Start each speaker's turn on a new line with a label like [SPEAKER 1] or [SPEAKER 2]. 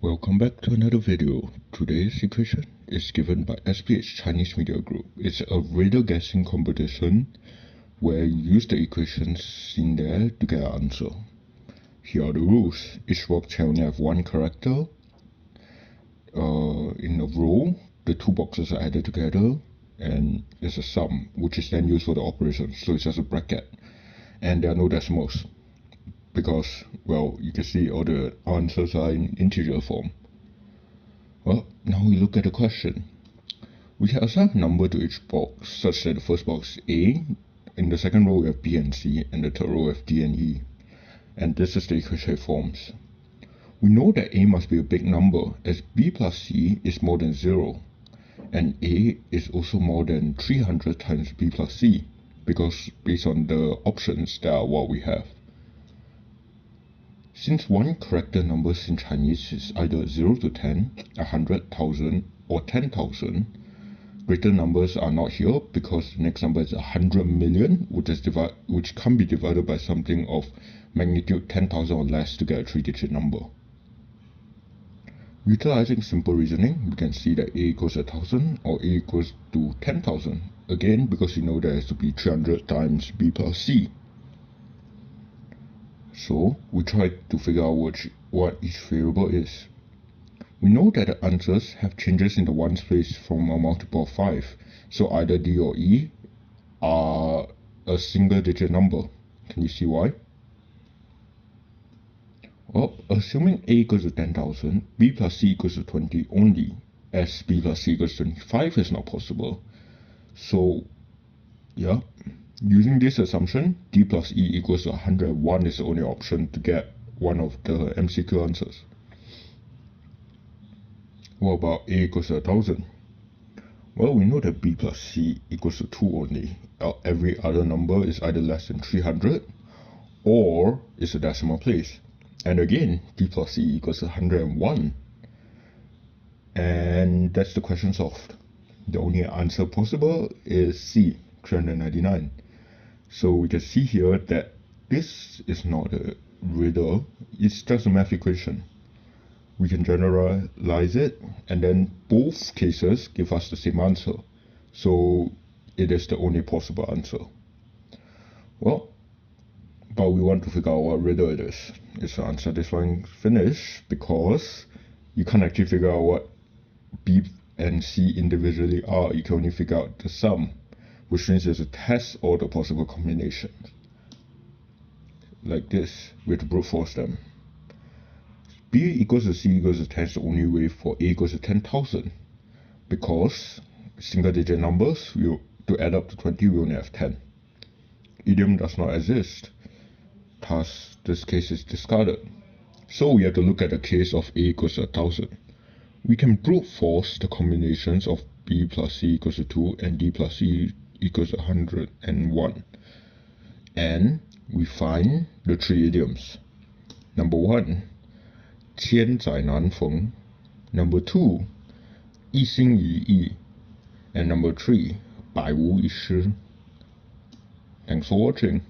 [SPEAKER 1] Welcome back to another video. Today's equation is given by SPH Chinese Media Group. It's a riddle guessing competition where you use the equations in there to get an answer. Here are the rules. Each box can only have one character. In a row, the two boxes are added together and it's a sum, which is then used for the operation. So it's just a bracket. And there are no decimals, because, well, you can see all the answers are in integer form. Well, now we look at the question. We can assign a number to each box such that the first box is A, in the second row we have B and C, and the third row we have D and E. And this is the equation it forms. We know that A must be a big number, as B plus C is more than 0, and A is also more than 300 times B plus C, because based on the options that are what we have. Since one character numbers in Chinese is either 0 to 10, 100, 1000, or 10,000, greater numbers are not here because the next number is 100 million, which can't be divided by something of magnitude 10,000 or less to get a 3-digit number. Utilizing simple reasoning, we can see that A equals 1,000 or A equals to 10,000. Again, because you know there has to be 300 times B plus C. So we try to figure out what each variable is. We know that the answers have changes in the ones place from a multiple of 5. So either D or E are a single digit number. Can you see why? Well, assuming A equals to 10,000, B plus C equals to 20 only, as B plus C equals to 25 is not possible. So, yeah. Using this assumption, D plus E equals to 101 is the only option to get one of the MCQ answers. What about A equals to 1,000? Well, we know that B plus C equals to 2 only. Every other number is either less than 300 or is a decimal place. And again, D plus C equals to 101. And that's the question solved. The only answer possible is C, 399. So we can see here that this is not a riddle, it's just a math equation. We can generalize it, and then both cases give us the same answer. So it is the only possible answer. Well, but we want to figure out what riddle it is. It's the answer this one finish, because you can't actually figure out what B and C individually are. You can only figure out the sum, which means there's a test all the possible combinations. Like this, we have to brute force them. B equals to C equals to 10 is the only way for A equals to 10,000, because single digit numbers, to add up to 20, we only have 10. Idiom does not exist, thus this case is discarded. So we have to look at the case of A equals to 1,000. We can brute force the combinations of B plus C equals to 2 and D plus C equals to 101. And we find the 3 idioms. Number 1, 千载难逢. Number 2, 一心一意. And number 3, 百无一失. Thanks for watching.